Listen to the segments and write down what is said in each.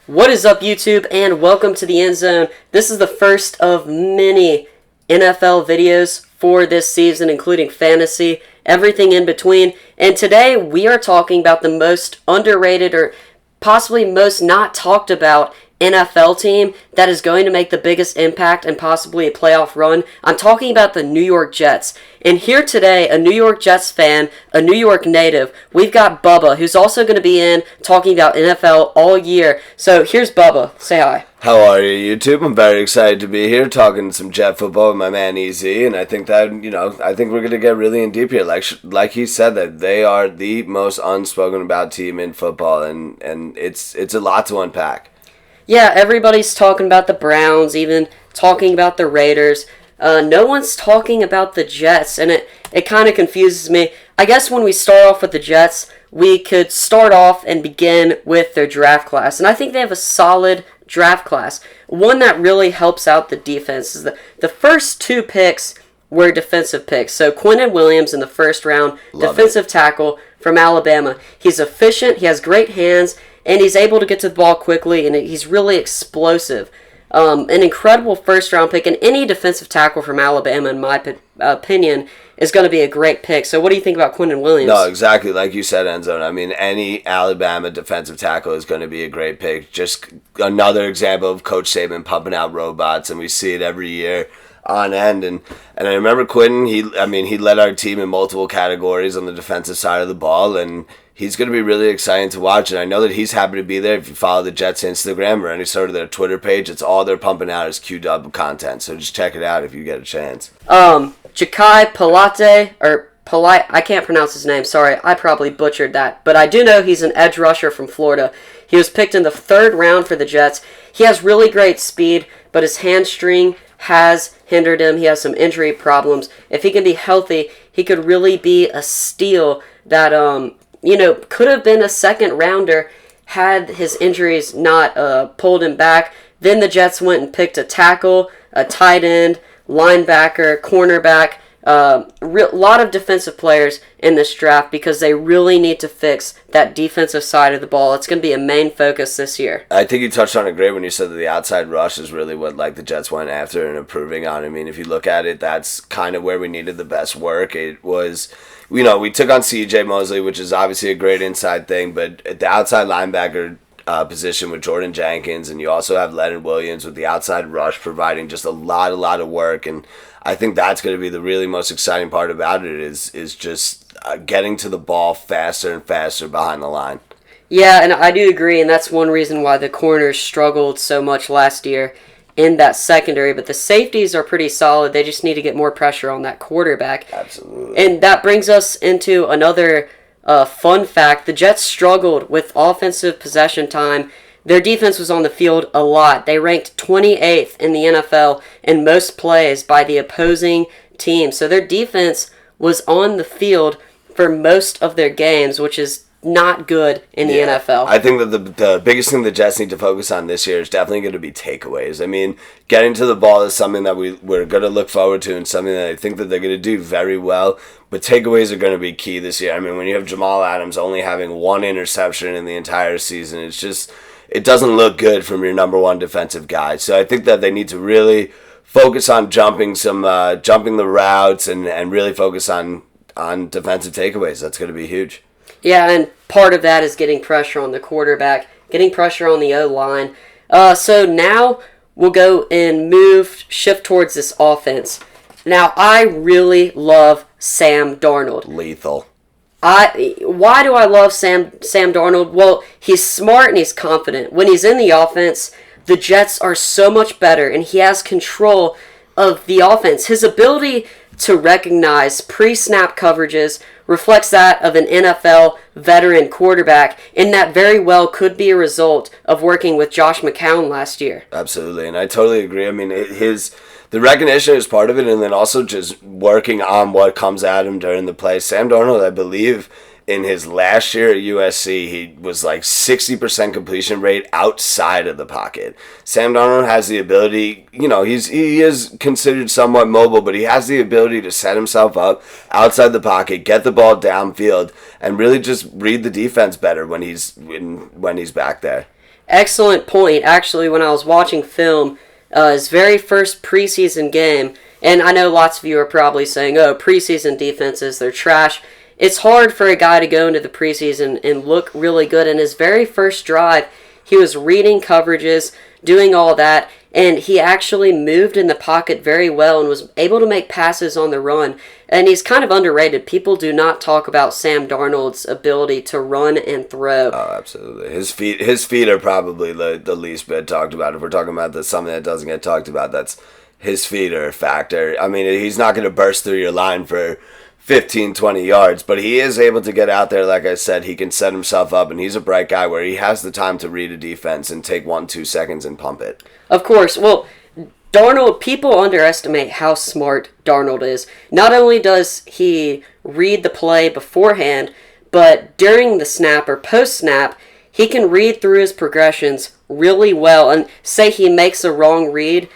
What is up, YouTube, and welcome to the End Zone. This is the first of many NFL videos for this season, including fantasy, everything in between. And today we are talking about the most underrated or possibly most not talked about NFL team that is going to make the biggest impact and possibly a playoff run. I'm talking about the New York Jets. And here today, a New York Jets fan, a New York native, we've got Bubba, who's also going to be in talking about NFL all year. So here's Bubba. Say hi. How are you, YouTube? I'm very excited to be here talking some Jet football with my man EZ, and I think that, I think we're going to get really in deep here. Like he said, that they are the most unspoken about team in football, and it's a lot to unpack. Yeah, everybody's talking about the Browns, even talking about the Raiders. No one's talking about the Jets, and it kind of confuses me. I guess when we start off with the Jets, we could start off and begin with their draft class. And I think they have a solid draft class. One that really helps out the defense is the first two picks were defensive picks. So Quinnen Williams in the first round, defensive tackle from Alabama. He's efficient, he has great hands, and he's able to get to the ball quickly, and he's really explosive. An incredible first-round pick, and any defensive tackle from Alabama, in my opinion, is going to be a great pick. So what do you think about Quinnen Williams? No, exactly like you said, EndZone. I mean, any Alabama defensive tackle is going to be a great pick. Just another example of Coach Saban pumping out robots, and we see it every year on end. And I remember Quinnen, he led our team in multiple categories on the defensive side of the ball, and he's going to be really exciting to watch, and I know that he's happy to be there. If you follow the Jets Instagram or any sort of their Twitter page, it's all they're pumping out is Q-Dub content, so just check it out if you get a chance. Chauncey Palatte, or Polite, I can't pronounce his name, sorry, I probably butchered that, but I do know he's an edge rusher from Florida. He was picked in the third round for the Jets. He has really great speed, but his hamstring has hindered him. He has some injury problems. If he can be healthy, he could really be a steal that, could have been a second rounder had his injuries not pulled him back. Then the Jets went and picked a tackle, a tight end, linebacker, cornerback, a lot of defensive players in this draft because they really need to fix that defensive side of the ball. It's going to be a main focus this year. I think you touched on it great when you said that the outside rush is really what the Jets went after and improving on. I mean, if you look at it, that's kind of where we needed the best work. It was, we took on C.J. Mosley, which is obviously a great inside thing, but at the outside linebacker position with Jordan Jenkins, and you also have Leonard Williams with the outside rush providing just a lot of work, and I think that's going to be the really most exciting part about it is just getting to the ball faster and faster behind the line. Yeah, and I do agree, and that's one reason why the corners struggled so much last year in that secondary, but the safeties are pretty solid. They just need to get more pressure on that quarterback. Absolutely. And that brings us into another fun fact. The Jets struggled with offensive possession time. Their defense was on the field a lot. They ranked 28th in the NFL in most plays by the opposing team. So their defense was on the field for most of their games, which is not good in the NFL. I think that the biggest thing the Jets need to focus on this year is definitely going to be takeaways. I mean, getting to the ball is something that we're going to look forward to and something that I think that they're going to do very well. But takeaways are going to be key this year. I mean, when you have Jamal Adams only having one interception in the entire season, it doesn't look good from your number one defensive guy. So I think that they need to really focus on jumping the routes and really focus on defensive takeaways. That's going to be huge. Yeah, and part of that is getting pressure on the quarterback, getting pressure on the O-line. So now we'll go and shift towards this offense. Now, I really love Sam Darnold. Lethal. Why do I love Sam Darnold? Well, he's smart and he's confident. When he's in the offense, the Jets are so much better, and he has control of the offense. His ability to recognize pre-snap coverages reflects that of an NFL veteran quarterback, and that very well could be a result of working with Josh McCown last year. Absolutely, and I totally agree. I mean, the recognition is part of it, and then also just working on what comes at him during the play. Sam Darnold, I believe, in his last year at USC, he was like 60% completion rate outside of the pocket. Sam Darnold has the ability, he is considered somewhat mobile, but he has the ability to set himself up outside the pocket, get the ball downfield, and really just read the defense better when he's back there. Excellent point. Actually, when I was watching film, his very first preseason game, and I know lots of you are probably saying, oh, preseason defenses, they're trash. It's hard for a guy to go into the preseason and look really good. In his very first drive, he was reading coverages, doing all that, and he actually moved in the pocket very well and was able to make passes on the run. And he's kind of underrated. People do not talk about Sam Darnold's ability to run and throw. Oh, absolutely. His feet are probably the least bit talked about. If we're talking about something that doesn't get talked about, that's his feet are a factor. I mean, he's not going to burst through your line for 15, 20 yards, but he is able to get out there. Like I said, he can set himself up, and he's a bright guy where he has the time to read a defense and take 1-2 seconds and pump it. Of course. Well, Darnold, people underestimate how smart Darnold is. Not only does he read the play beforehand, but during the snap or post-snap, he can read through his progressions really well. And say he makes a wrong read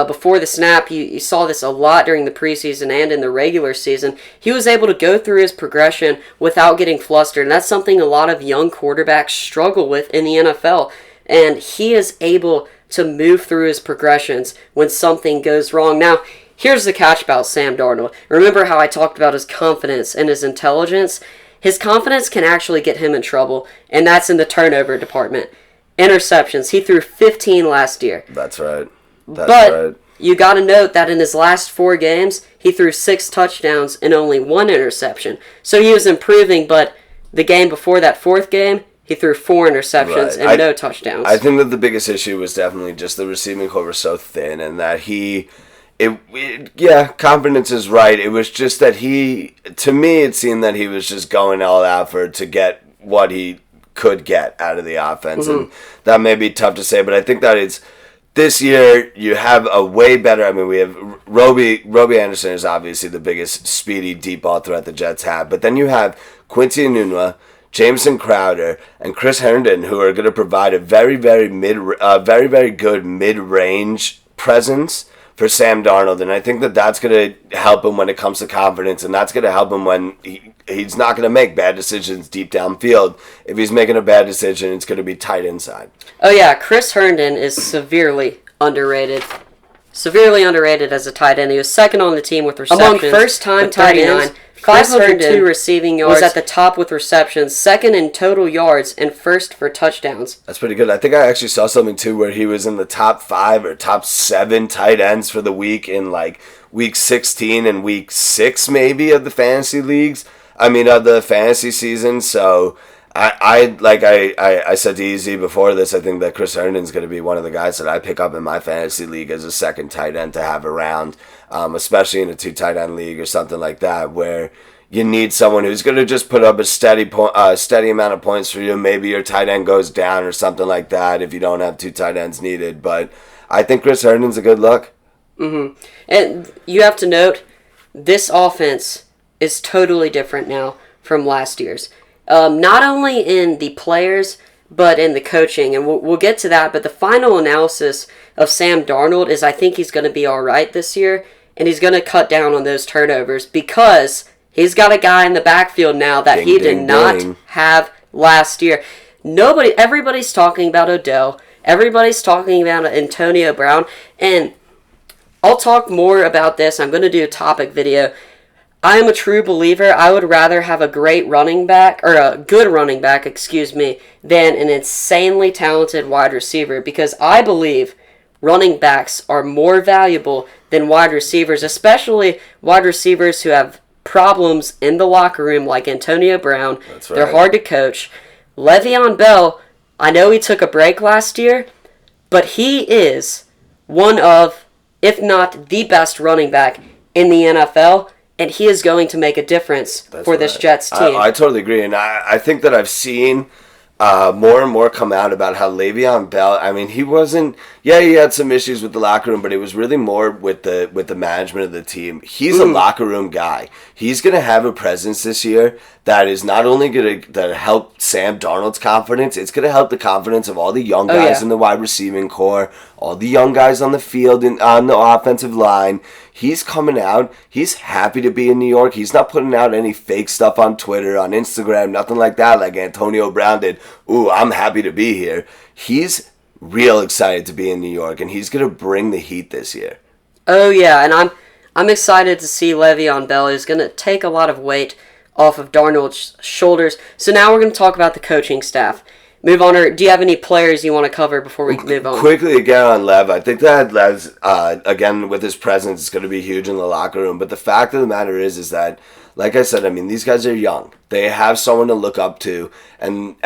before the snap, you saw this a lot during the preseason and in the regular season. He was able to go through his progression without getting flustered, and that's something a lot of young quarterbacks struggle with in the NFL. And he is able to move through his progressions when something goes wrong. Now, here's the catch about Sam Darnold. Remember how I talked about his confidence and his intelligence? His confidence can actually get him in trouble, and that's in the turnover department. Interceptions. He threw 15 last year. That's right. But you got to note that in his last 4 games, he threw 6 touchdowns and only 1 interception. So he was improving, but the game before that 4th game, he threw 4 interceptions and no touchdowns. I think that the biggest issue was definitely just the receiving core was so thin, and that confidence is right. It was just that to me, it seemed that he was just going all out to get what he could get out of the offense. Mm-hmm. And that may be tough to say, but I think that this year, you have a way better. I mean, we have Roby Anderson is obviously the biggest speedy deep ball threat the Jets have, but then you have Quincy Enunwa, Jameson Crowder, and Chris Herndon, who are going to provide a very, very very good mid-range presence for Sam Darnold, and I think that that's going to help him when it comes to confidence, and that's going to help him when he's not going to make bad decisions deep downfield. If he's making a bad decision, it's going to be tight inside. Oh yeah, Chris Herndon is severely underrated. Severely underrated as a tight end. He was second on the team with receptions. Among first-time tight ends, 502 receiving yards, was at the top with receptions, second in total yards, and first for touchdowns. That's pretty good. I think I actually saw something, too, where he was in the top 5 or top 7 tight ends for the week in, like, week 16 and week 6, maybe, of the fantasy leagues. Of the fantasy season. So, I said to EZ before this, I think that Chris Herndon's going to be one of the guys that I pick up in my fantasy league as a second tight end to have around, especially in a 2 tight end league or something like that, where you need someone who's going to just put up a steady amount of points for you. Maybe your tight end goes down or something like that if you don't have 2 tight ends needed. But I think Chris Herndon's a good look. Mm-hmm. And you have to note, this offense is totally different now from last year's. Not only in the players, but in the coaching. And we'll get to that. But the final analysis of Sam Darnold is I think he's going to be all right this year. And he's going to cut down on those turnovers because he's got a guy in the backfield now that he did not have last year. Everybody's talking about Odell. Everybody's talking about Antonio Brown. And I'll talk more about this. I'm going to do a topic video. I am a true believer. I would rather have a great running back, or a good running back, than an insanely talented wide receiver, because I believe running backs are more valuable than wide receivers, especially wide receivers who have problems in the locker room like Antonio Brown. That's right. They're hard to coach. LeVeon Bell, I know he took a break last year, but he is one of, if not the best running back in the NFL. And he is going to make a difference for this Jets team. I totally agree. And I think that I've seen more and more come out about how LeVeon Bell, I mean, he wasn't, yeah, he had some issues with the locker room, but it was really more with the management of the team. He's a locker room guy. He's going to have a presence this year that is not only going to help Sam Darnold's confidence, it's going to help the confidence of all the young guys in the wide receiving core, all the young guys on the field and on the offensive line. He's coming out. He's happy to be in New York. He's not putting out any fake stuff on Twitter, on Instagram, nothing like that, like Antonio Brown did. Ooh, I'm happy to be here. He's real excited to be in New York, and he's going to bring the heat this year. Oh, yeah, and I'm excited to see Le'Veon Bell. He's going to take a lot of weight off of Darnold's shoulders. So now we're going to talk about the coaching staff. Move on, or do you have any players you want to cover before we move on? Quickly again on Lev, I think that Lev's, again, with his presence, is going to be huge in the locker room. But the fact of the matter is that, like I said, I mean, these guys are young. They have someone to look up to. And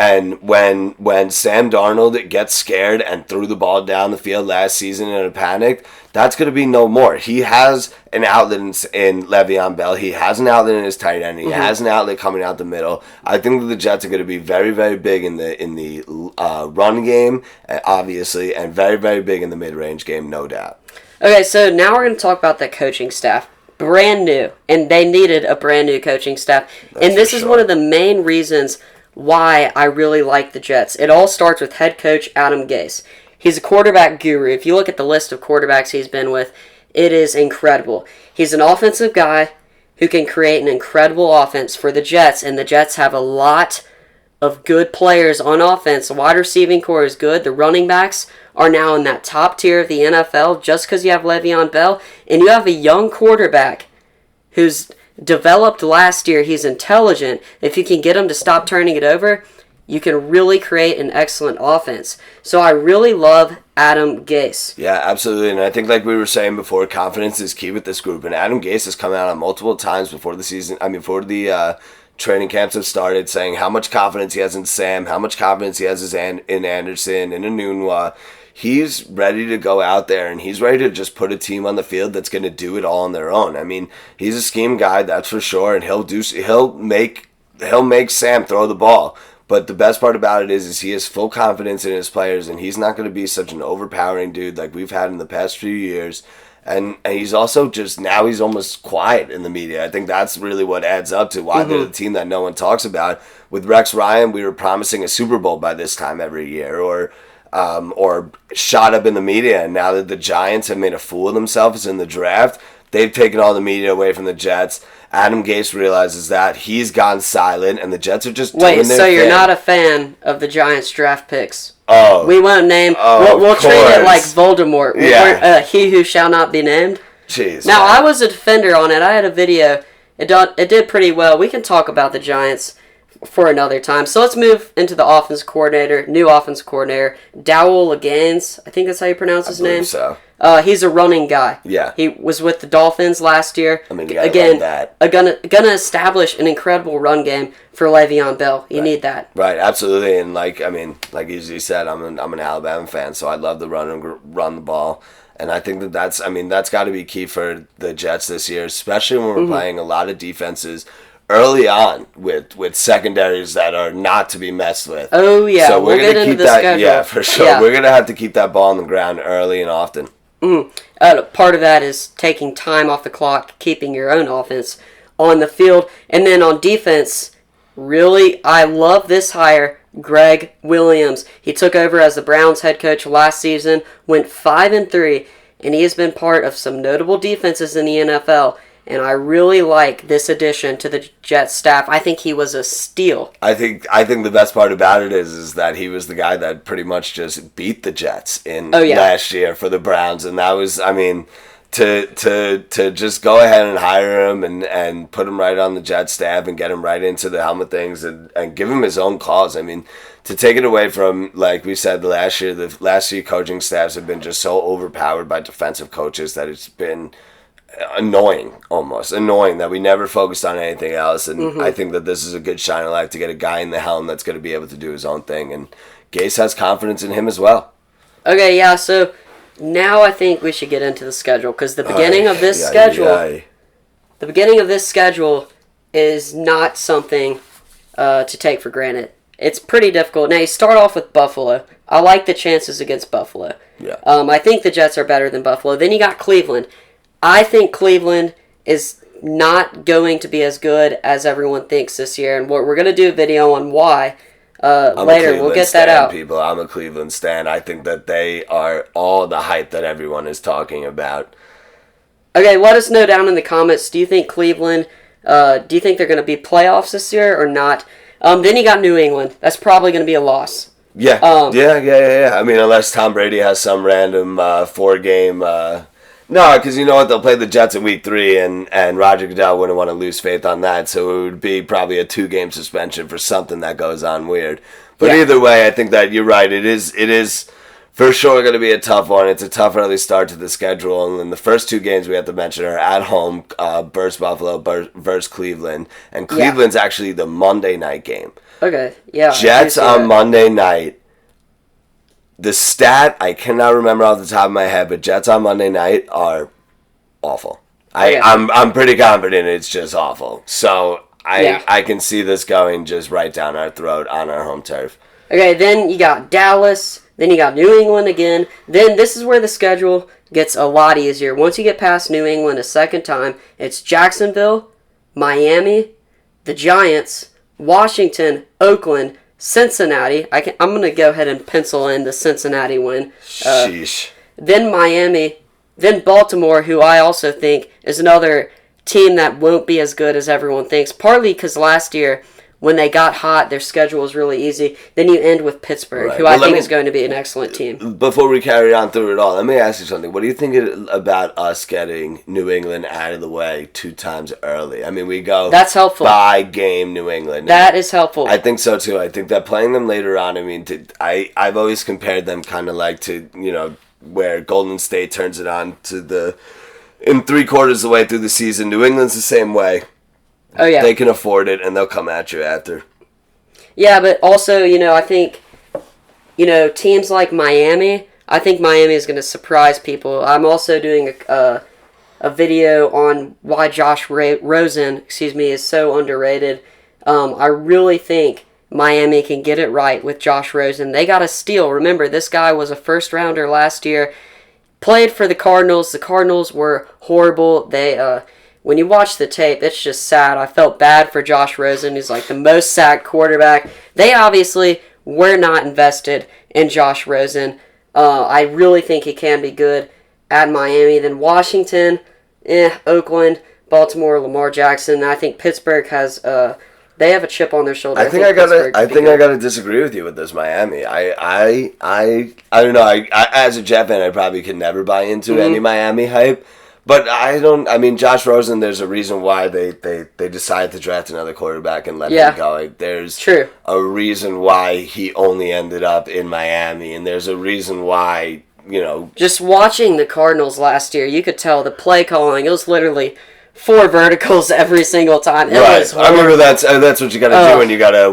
when Sam Darnold gets scared and threw the ball down the field last season in a panic, that's going to be no more. He has an outlet in Le'Veon Bell. He has an outlet in his tight end. He has an outlet coming out the middle. I think that the Jets are going to be very, very big in the run game, obviously, and very, very big in the mid-range game, no doubt. Okay, so now we're going to talk about the coaching staff. Brand new, and they needed a brand new coaching staff. And this is one of the main reasons why I really like the Jets. It all starts with head coach Adam Gase. He's a quarterback guru. If you look at the list of quarterbacks he's been with, it is incredible. He's an offensive guy who can create an incredible offense for the Jets, and the Jets have a lot of good players on offense. The wide receiving core is good. The running backs are now in that top tier of the NFL just because you have Le'Veon Bell, and you have a young quarterback who's developed last year. He's intelligent. If you can get him to stop turning it over, you can really create an excellent offense. So I really love Adam Gase. Yeah, absolutely. And I think, like we were saying before, confidence is key with this group. And Adam Gase has come out on multiple times before the season. I mean, before the training camps have started, saying how much confidence he has in Sam, how much confidence he has in Anderson, in Enunwa. He's ready to go out there, and he's ready to just put a team on the field that's going to do it all on their own. I mean, he's a scheme guy, that's for sure, and he'll make Sam throw the ball. But the best part about it is he has full confidence in his players, and he's not going to be such an overpowering dude like we've had in the past few years. And he's also just, now he's almost quiet in the media. I think that's really what adds up to why they're the team that no one talks about. With Rex Ryan, we were promising a Super Bowl by this time every year, or shot up in the media. And now that the Giants have made a fool of themselves in the draft, they've taken all the media away from the Jets. Adam Gase realizes that. He's gone silent, and the Jets are just doing their thing. Wait, so you're not a fan of the Giants draft picks? Oh. We won't name. We'll treat it like Voldemort. Yeah. He who shall not be named. Jeez. Now, I was a defender on it. I had a video. It did pretty well. We can talk about the Giants for another time. So let's move into the offense coordinator, new offense coordinator, Dowell Laganes. I think that's how you pronounce his name. So. He's a running guy. Yeah. He was with the Dolphins last year. I mean, again, that. Gonna establish an incredible run game for Le'Veon Bell. You need that. Right, absolutely. And like you said, I'm an Alabama fan, so I love to run the ball. And I think that's got to be key for the Jets this year, especially when we're playing a lot of defenses early on with secondaries that are not to be messed with. Oh yeah, so we're gonna keep that. Schedule. Yeah, for sure. Yeah. We're gonna have to keep that ball on the ground early and often. Part of that is taking time off the clock, keeping your own offense on the field, and then on defense. Really, I love this hire, Greg Williams. He took over as the Browns head coach last season, went 5-3, and he has been part of some notable defenses in the NFL. And I really like this addition to the Jets staff. I think he was a steal. I think the best part about it is that he was the guy that pretty much just beat the Jets in last year for the Browns, and that was, I mean, to just go ahead and hire him and put him right on the Jets staff and get him right into the helmet things and give him his own calls. I mean, to take it away from, like we said, the last year coaching staffs have been just so overpowered by defensive coaches that it's been annoying that we never focused on anything else, and I think that this is a good shining light to get a guy in the helm that's going to be able to do his own thing, and Gase has confidence in him as well. Okay, yeah, so now I think we should get into the schedule, because the beginning of this schedule is not something to take for granted it's pretty difficult. Now, you start off with Buffalo. I like the chances against Buffalo. Yeah. I think the Jets are better than Buffalo. Then you got Cleveland. I think Cleveland is not going to be as good as everyone thinks this year, and we're going to do a video on why later. We'll get that out. People, I'm a Cleveland stan. I think that they are all the hype that everyone is talking about. Okay, let us know down in the comments. Do you think Cleveland? Do you think they're going to be playoffs this year or not? Then you got New England. That's probably going to be a loss. Yeah. I mean, unless Tom Brady has some random 4-game. No, because you know what? They'll play the Jets in week 3, and Roger Goodell wouldn't want to lose faith on that. So it would be probably a 2-game suspension for something that goes on weird. But either way, I think that you're right. It is for sure going to be a tough one. It's a tough early start to the schedule. And then the first 2 games we have to mention are at home versus Buffalo versus Cleveland. And Cleveland's actually the Monday night game. Okay, yeah. Jets on Monday night. The stat, I cannot remember off the top of my head, but Jets on Monday night are awful. I'm pretty confident it's just awful. So I can see this going just right down our throat on our home turf. Okay, then you got Dallas. Then you got New England again. Then this is where the schedule gets a lot easier. Once you get past New England a second time, it's Jacksonville, Miami, the Giants, Washington, Oakland, Cincinnati. I'm going to go ahead and pencil in the Cincinnati win. Sheesh. Then Miami. Then Baltimore, who I also think is another team that won't be as good as everyone thinks. Partly because last year, when they got hot, their schedule was really easy. Then you end with Pittsburgh, who I think is going to be an excellent team. Before we carry on through it all, let me ask you something. What do you think about us getting New England out of the way 2 times early? I mean, we go That's helpful. By game New England. That is helpful. I think so, too. I think that playing them later on, I mean, I've always compared them kind of like to, where Golden State turns it on to in 3/4 of the way through the season. New England's the same way. Oh, yeah. They can afford it, and they'll come at you after. Yeah, but also, I think, teams like Miami, I think Miami is going to surprise people. I'm also doing a video on why Josh Rosen, is so underrated. I really think Miami can get it right with Josh Rosen. They got a steal. Remember, this guy was a first-rounder last year. Played for the Cardinals. The Cardinals were horrible. When you watch the tape, it's just sad. I felt bad for Josh Rosen. He's like the most sacked quarterback. They obviously were not invested in Josh Rosen. I really think he can be good at Miami. Then Washington, Oakland, Baltimore, Lamar Jackson. I think Pittsburgh has they have a chip on their shoulder. I think I gotta disagree with you with this Miami. I don't know. I as a Jet fan, I probably could never buy into any Miami hype. But I mean, Josh Rosen, there's a reason why they decided to draft another quarterback and let him go. There's a reason why he only ended up in Miami, and there's a reason why, Just watching the Cardinals last year, you could tell the play calling, it was literally 4 verticals every single time. It was horrible. I remember that's what you got to do when you got a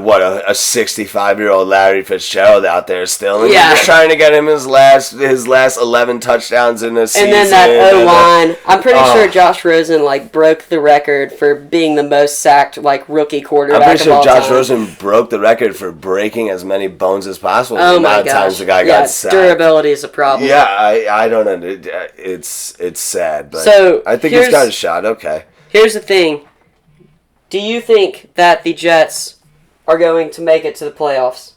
65-year-old Larry Fitzgerald out there still, and you're just trying to get him his last 11 touchdowns in a season. And then that O-line. I'm pretty sure Josh Rosen broke the record for being the most sacked rookie quarterback. I'm pretty sure Josh Rosen broke the record for breaking as many bones as possible. Oh my gosh! Times the guy got sacked. Durability is a problem. Yeah, I don't know. It's sad, but so I think he's got a shot. Okay. Here's the thing. Do you think that the Jets are going to make it to the playoffs?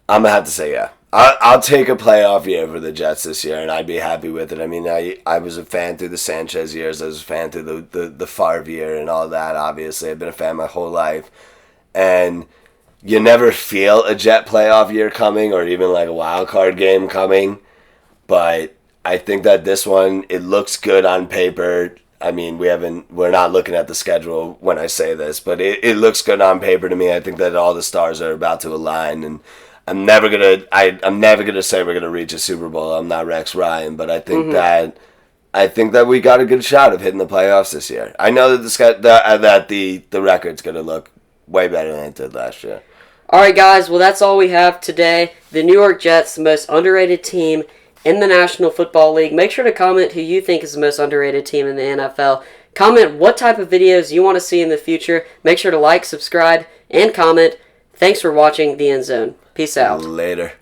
I'm going to have to say yeah. I'll take a playoff year for the Jets this year, and I'd be happy with it. I mean, I was a fan through the Sanchez years. I was a fan through the Favre year and all that, obviously. I've been a fan my whole life. And you never feel a Jet playoff year coming or even a wild card game coming. But I think that this one, it looks good on paper. I mean, we're not looking at the schedule when I say this, but it looks good on paper to me. I think that all the stars are about to align, and I'm never gonna say we're gonna reach a Super Bowl. I'm not Rex Ryan, but I think that we got a good shot of hitting the playoffs this year. I know that the record's gonna look way better than it did last year. All right, guys. Well, that's all we have today. The New York Jets, the most underrated team in the National Football League. Make sure to comment who you think is the most underrated team in the NFL. Comment what type of videos you want to see in the future. Make sure to like, subscribe, and comment. Thanks for watching the End Zone. Peace out. Later.